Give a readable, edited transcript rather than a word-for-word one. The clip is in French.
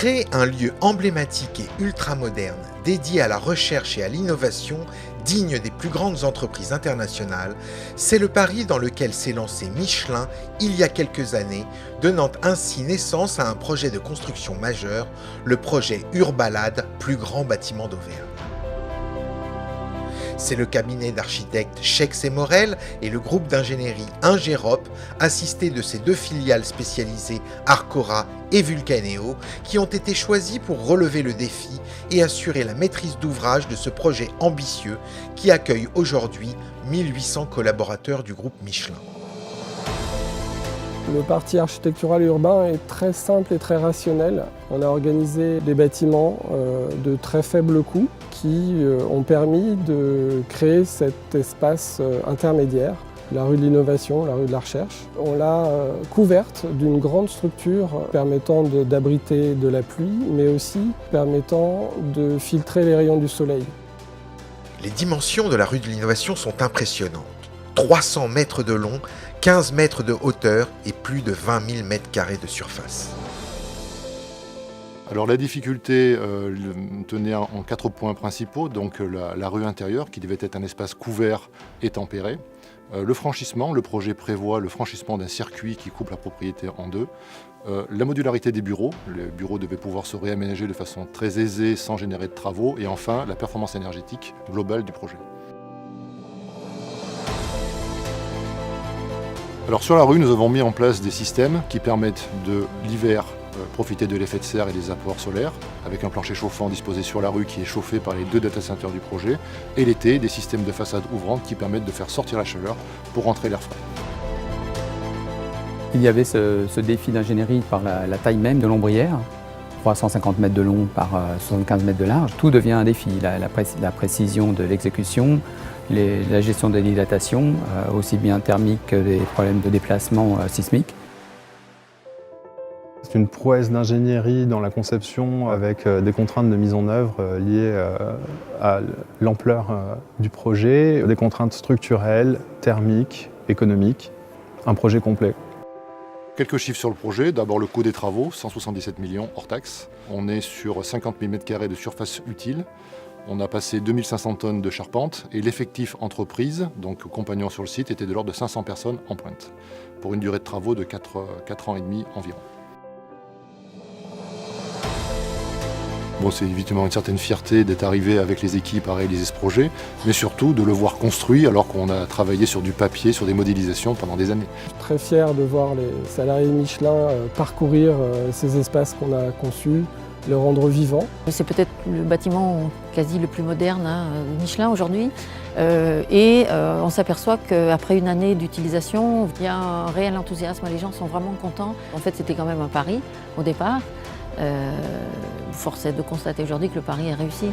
Créer un lieu emblématique et ultramoderne dédié à la recherche et à l'innovation digne des plus grandes entreprises internationales, c'est le pari dans lequel s'est lancé Michelin il y a quelques années, donnant ainsi naissance à un projet de construction majeur, le projet Urbalade, plus grand bâtiment d'Auvergne. C'est le cabinet d'architectes Schex et Morel et le groupe d'ingénierie Ingérop, assisté de ses deux filiales spécialisées Arcora et Vulcaneo, qui ont été choisis pour relever le défi et assurer la maîtrise d'ouvrage de ce projet ambitieux qui accueille aujourd'hui 1800 collaborateurs du groupe Michelin. Le parti architectural et urbain est très simple et très rationnel. On a organisé des bâtiments de très faible coût qui ont permis de créer cet espace intermédiaire, la rue de l'innovation, la rue de la recherche. On l'a couverte d'une grande structure permettant d'abriter de la pluie, mais aussi permettant de filtrer les rayons du soleil. Les dimensions de la rue de l'innovation sont impressionnantes. 300 mètres de long, 15 mètres de hauteur et plus de 20 000 mètres carrés de surface. Alors la difficulté tenait en 4 points principaux, donc la rue intérieure qui devait être un espace couvert et tempéré. Le franchissement, le projet prévoit le franchissement d'un circuit qui coupe la propriété en deux. La modularité des bureaux, les bureaux devaient pouvoir se réaménager de façon très aisée sans générer de travaux. Et enfin, la performance énergétique globale du projet. Alors sur la rue, nous avons mis en place des systèmes qui permettent de l'hiver profiter de l'effet de serre et des apports solaires, avec un plancher chauffant disposé sur la rue qui est chauffé par les 2 data centers du projet, et l'été, des systèmes de façade ouvrante qui permettent de faire sortir la chaleur pour rentrer l'air frais. Il y avait ce défi d'ingénierie par la taille même de l'ombrière, 350 mètres de long par 75 mètres de large. Tout devient un défi, la précision de l'exécution, la gestion de l'hydratation, aussi bien thermique que des problèmes de déplacement sismique. C'est une prouesse d'ingénierie dans la conception avec des contraintes de mise en œuvre liées à l'ampleur du projet, des contraintes structurelles, thermiques, économiques, un projet complet. Quelques chiffres sur le projet. D'abord le coût des travaux, 177 millions hors taxe. On est sur 50 000 m² de surface utile. On a passé 2500 tonnes de charpente et l'effectif entreprise, donc compagnons sur le site, était de l'ordre de 500 personnes en pointe, pour une durée de travaux de 4 ans et demi environ. Bon, c'est évidemment une certaine fierté d'être arrivé avec les équipes à réaliser ce projet, mais surtout de le voir construit alors qu'on a travaillé sur du papier, sur des modélisations pendant des années. Je suis très fier de voir les salariés Michelin parcourir ces espaces qu'on a conçus, le rendre vivant. C'est peut-être le bâtiment quasi le plus moderne de Michelin aujourd'hui. On s'aperçoit qu'après une année d'utilisation, il y a un réel enthousiasme, les gens sont vraiment contents. En fait, c'était quand même un pari au départ. Force est de constater aujourd'hui que le pari est réussi.